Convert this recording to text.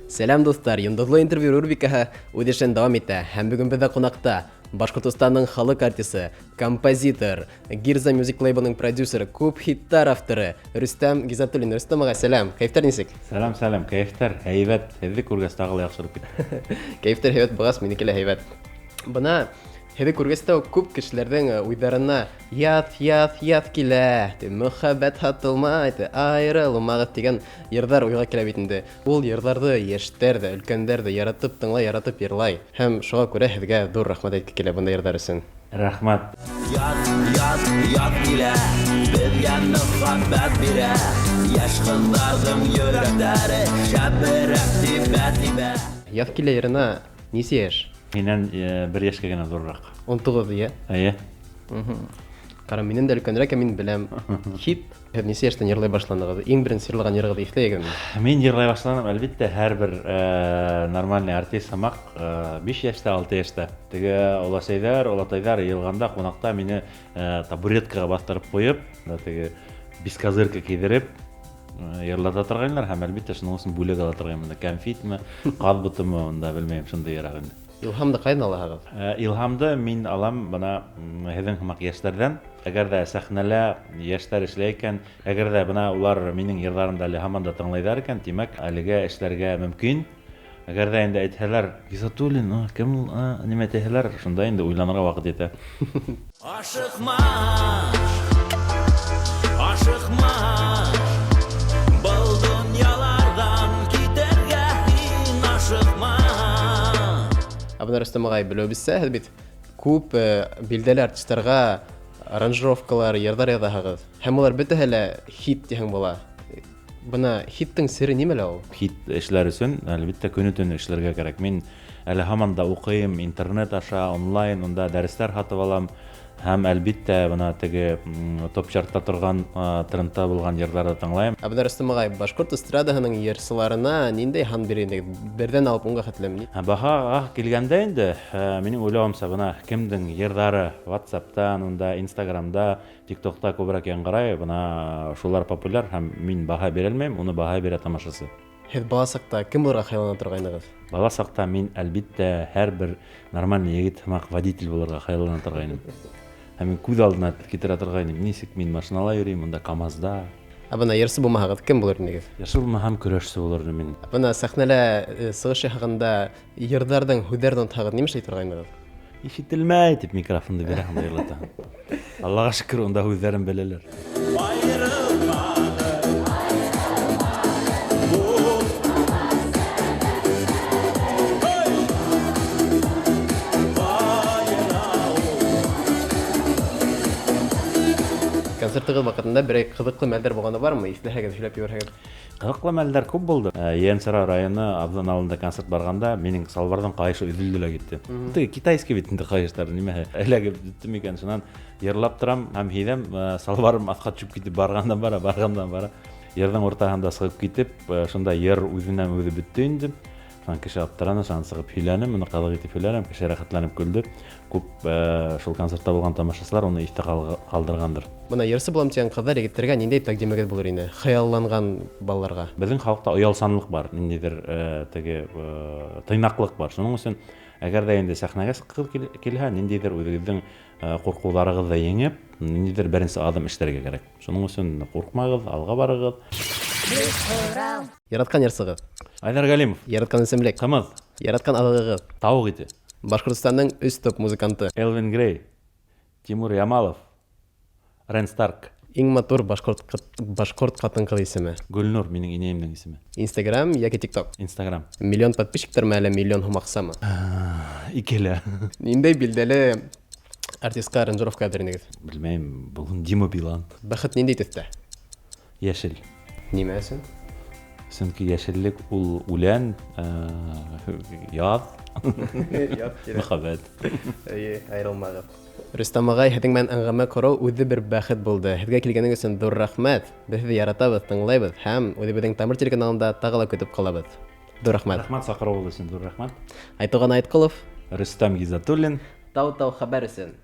Сәлам достар, йондызлы интервью рубрикаһы үз эшен дәвам итә. Һәм бүген бездә кунакта Башкортстанның халык артисты, композитор, Гирза Music Label'ның продюсеры, күп хиттар авторы Рөстәм Гизатуллин. Рөстәм ага, сәлам. Кайфтар нисек? Сәлам, кайфтар, һәйбәт. Һеҙҙе күргәс тағы ла яҡшырып китте. Кайфтар һәйбәт булғас, минеке лә һәйбәт. Бына һеҙҙе күргәс тә күп кешеләрҙең уйҙарына яҙ килә, мөхәббәт һатылмай, айырылмағыҙ тигән йырҙар уйға килә бит инде. Ул йырҙарҙы йәштәр ҙә, өлкәндәр ҙә яратып тыңлай, яратып йырлай. Һәм шуға күрә һеҙгә ҙур рәхмәт әйткеһе килә бындай йырҙар өсөн. Рәхмәт. Яҙ килә, беҙгә мөхәббәт бирә, йәш ҡыҙҙарҙың йөрәктәре шәберәк тибә. Яҙ килә йырына нисә йәш? Һинән бер йәшкә генә ҙурыраҡ. 19, йә? Эйе. Ҡара, минән дә өлкәнерәк, мин беләм. Хит, һеҙ нисә йәштән йырлай башланығыҙ? Иң беренсе йырлаған йырығыҙҙы иҫләйегеҙме? Мин йырлай башланым, әлбиттә, һәр бер нормальный артист һымаҡ 5 йәштә, 6 йәштә. Теге олатайҙар йылғанда ҡунаҡта мине табуреткаға баҫтырып ҡуйып, теге бескозырка кейҙереп йырлата торғайнылар һәм әлбиттә шуның өсөн бүләк ала торғайным. Кәнфитме, ҡаҙ бутымы, унда белмәйем, шундай йыраҡ инде. Илһамды ҡайҙан алаһығыҙ? Илһамды мин алам бына һеҙҙең һымаҡ йәштәрҙән. Әгәр дә сәхнәлә йәштәр эшләй икән, әгәр дә бына улар минең йырҙарымды әле һаман да тыңлайҙар икән, тимәк, әлегә эшләргә мөмкин. Әгәр дә инде әйтһәләр, Гизатуллин, кем ул, нимә әйтәһәләр, шунда инде уйланырға ваҡыт етә. Ашыҡма, был донъяларҙан китергә һин ашыҡма. Абына Рөстәм ағай, белеүебеҙсә, һеҙ бит күп билдәле артистарға аранжировкалар, йырҙар яҙаһығыҙ. Һәм улар бөтәһе лә хит тиһәң була. Бына хиттың сере нимәлә ул? Хит эшләр өсөн, әлбиттә, көнө-төнө эшләргә кәрәк. Мин әле һаман да уҡыйым, интернет аша, онлайн, унда дәрестәр һатып алам. Һәм әлбиттә, бына теге топ чартта торған, трендта булған йырҙарҙы тыңлайым. Абына Рөстәм ағай, башҡорт эстрадаһының йырсыларына ниндәй һан бирәйек? Берҙән алып 10-ға хәтлеме? Баһаға килгәндә инде, минең уйлауымса, бына кемдең йырҙары WhatsApp-тан, унда Instagram-да, TikTok-та күберәк яңғырай, бына шулар популяр һәм мин баһа бирә алмайым, уны баһа бирә тамашасы. Һеҙ бала саҡта кем булырға хыяллана торғайнығыҙ? Бала саҡта мин, әлбиттә, һәр бер нормальный егет һымаҡ водитель булырға хыяллана торғайным. Һәм мин күҙ алдына китерә торғайным, нисек мин машинала йөрөйөм, унда КамАЗда. Абына йырсы булмаһағыҙ, кем булыр инегеҙ? Яшы булмаһам, көрәшсе булырмын мин. Абына сәхнәлә сығыш яһағанда йырҙарҙың һүҙҙәрен онотһағыҙ, нимә эшләй торғайнығыҙ? Ишетелмәй тип микрофонды бирәһең дә йырлатаһың. Аллаға шөкөр, унда һүҙҙәрен беләләр. Концертығыҙ ваҡытында берәй ҡыҙыҡлы мәлдәр булғаны бармы? Иҫләһәгеҙ, һөйләп ебәрһәгеҙ. Ҡыҙыҡлы мәлдәр күп булды. Йәнсара районы Абҙан ауылында концерт барғанда, минең салбарҙың ҡайышы өҙөлдө лә китте. Теге китайский бит инде ҡайыштар, нимәһе? Эләгеп бөттөм икән, шунан йырлап торам һәм һиҙәм, салбарым аҫҡа төшөп китеп барғандан бара. Йырҙың уртаһында сығып китеп, шунда йыр үҙенән үҙе бөттө инде. Шунан кеше аптыраны, шунан сығып һөйләнем, уны ҡыҙыҡ итеп һөйләнем, кеше рәхәтләнеп көлдө. Күп шул концертта булған тамашасылар уны иҫтә ҡалдырғандыр. Бына йырсы булам тигән ҡыҙҙар, егеттәргә ниндәй тәҡдимегеҙ булыр ине? Хыялланған балаларға. Беҙҙең халыҡта оялсанлыҡ бар, ниндәйҙер теге тыйнаҡлыҡ бар. Шуның өсөн, әгәр ҙә инде сәхнәгә сыҡҡығыҙ килһә, ниндәйҙер үҙегеҙҙең ҡурҡыуҙарығыҙҙы еңеп, ниндәйҙер беренсе аҙым эшләргә кәрәк. Шуның өсөн ҡурҡмағыҙ, алға барығыҙ. Яратҡан йырсығыҙ? Айдар Галимов. Яратҡан исемлек? Ҡымыҙ. Яратҡан аҙығығыҙ? Тауыҡ ите. Башҡортостандың 3 топ музыканты? Элвин Грей, Тимур Ямалов, Рен Старк. Иң матур башҡорт ҡатын-ҡыҙ исеме? Гөлнур, минең инәйемдең исеме. Instagram йәки TikTok? Instagram. Миллион подписчиктармы әле миллион һум аҡсамы? Икелә. Ниндәй билдәле артистҡа аранжировка әҙерләнегеҙ? Белмәйем, был Дима Билан. Бәхет ниндәй төҫтә? Йәшел. Нимә өсөн? Сөнки йәшеллек ул үлән, яҙ, мөхәббәт. Айырылмағыҙ. Рөстәм ағай, һеҙҙең менән әңгәмә ҡороу үҙе бер бәхет булды. Һеҙгә килгәнегеҙ өсөн ҙур рәхмәт. Беҙ һеҙҙе яратабыҙ, тыңлайбыҙ һәм үҙебеҙҙең Тамыр телеканалында тағы ла көтөп ҡалабыҙ. Ҙур рәхмәт. Рәхмәт саҡырыуығыҙ өсөн, ҙур рәхмәт. Айтылған Айтҡолов, Рөстәм Гизатуллин. Тау-тау хәбәр өсөн.